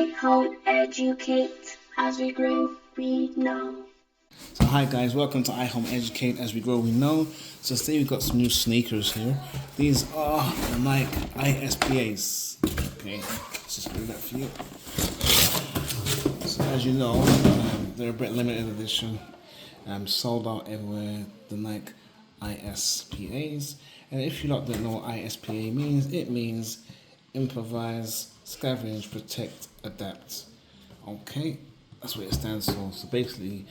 iHome Educate. As we grow, we know. So hi guys, welcome to iHome Educate. As we grow, we know. So today we've got some new sneakers here. These are the Nike ISPAs. Okay, let's just do that for you. So as you know, they're a bit limited edition. Sold out everywhere, the Nike ISPAs. And if you don't know what ISPA means, it means improvise, scavenge, protect, adapt. Okay, that's what it stands for. So basically,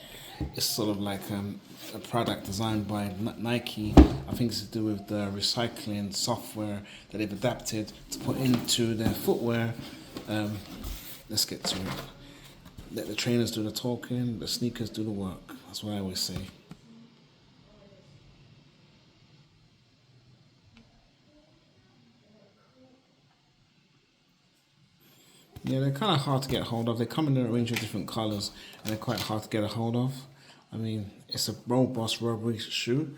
it's sort of like a product designed by Nike. I think it's to do with the recycling software that they've adapted to put into their footwear. Let's get to it. Let the trainers do the talking, the sneakers do the work. That's what I always say. Yeah, they're kind of hard to get hold of. They come in a range of different colors, and they're quite hard to get a hold of. I mean, it's a robust rubbery shoe.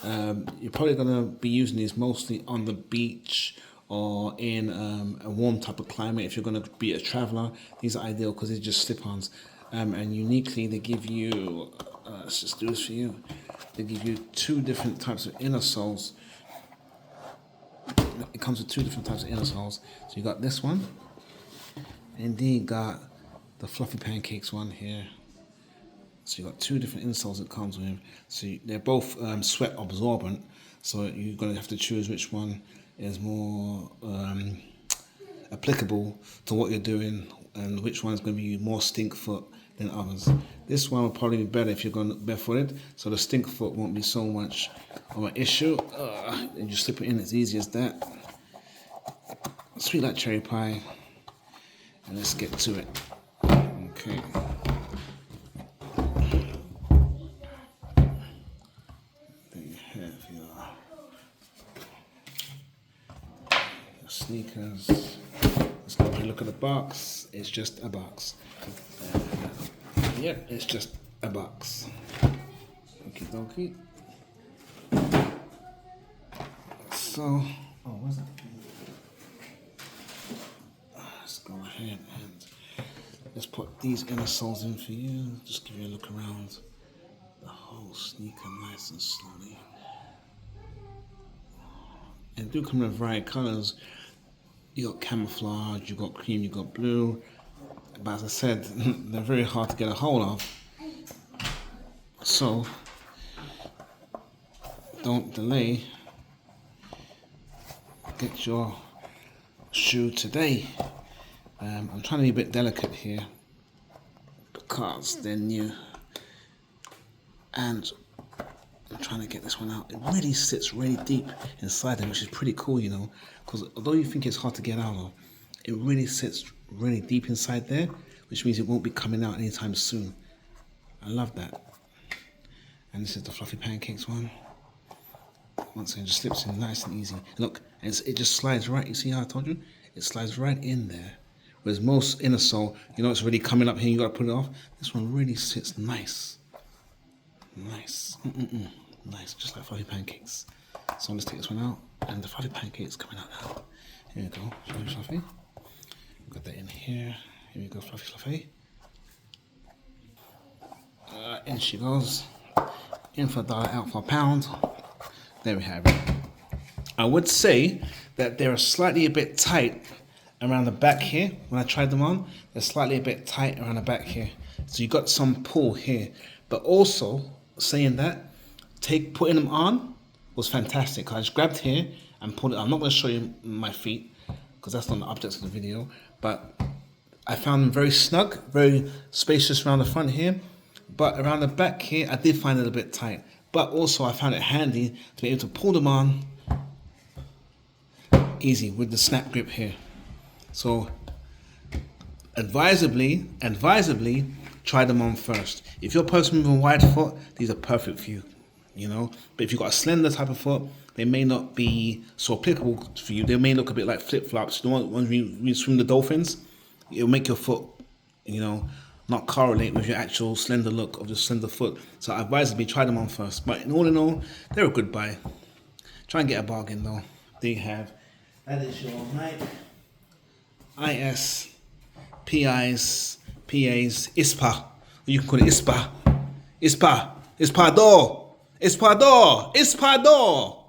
You're probably going to be using these mostly on the beach or in a warm type of climate. If you're going to be a traveler, these are ideal because they're just slip-ons. And uniquely, they give you, let's just do this for you. They give you two different types of inner soles. It comes with two different types of inner soles. So you got this one. And then you got the fluffy pancakes one here. So you got two different insoles it comes with. So they're both sweat absorbent. So you're going to have to choose which one is more applicable to what you're doing, and which one is going to be more stink foot than others. This one will probably be better if you're going barefooted, so the stink foot won't be so much of an issue. And you slip it in as easy as that. Sweet like cherry pie. And let's get to it. Okay. There you have your sneakers. Let's have a look at the box. It's just a box. Yep, it's just a box. Okie dokie. So, where's it? Let's go ahead and let's put these inner soles in for you. Just give you a look around the whole sneaker nice and slowly. And do come in a variety of colors. You got camouflage, you got cream, you got blue. But as I said, they're very hard to get a hold of. So don't delay. Get your shoe today. I'm trying to be a bit delicate here because they're new, and I'm trying to get this one out. It really sits really deep inside them, which is pretty cool, you know, because although you think it's hard to get out of, it really sits really deep inside there, which means it won't be coming out anytime soon. I love that. And this is the fluffy pancakes one. Once again, just slips in nice and easy. Look, it just slides right. You see how I told you? It slides right in there. Whereas most inner sole, you know, it's already coming up here, you got to put it off. This one really sits nice. Nice. Nice, just like fluffy pancakes. So let's take this one out, and the fluffy pancakes coming out now. Here we go, fluffy. Got that in here. Here we go, fluffy. In she goes. In for $1, out for £1. There we have it. I would say that they're slightly a bit tight around the back here. When I tried them on, they're slightly a bit tight around the back here. So you got some pull here. But also, saying that, putting them on was fantastic. I just grabbed here and pulled it. I'm not going to show you my feet because that's not the object of the video. But I found them very snug, very spacious around the front here. But around the back here, I did find it a bit tight. But also, I found it handy to be able to pull them on easy with the snap grip here. So, advisably, try them on first. If you're a person with a wide foot, these are perfect for you, you know. But if you've got a slender type of foot, they may not be so applicable for you. They may look a bit like flip-flops. You know, when you swim the dolphins, it'll make your foot, you know, not correlate with your actual slender look of the slender foot. So advisably, try them on first. But in all, they're a good buy. Try and get a bargain though. There you have. That is your Nike ISPA PAs, ISPA. Or you can call it ISPA. ISPA. ISPA door. ISPA door. ISPA door.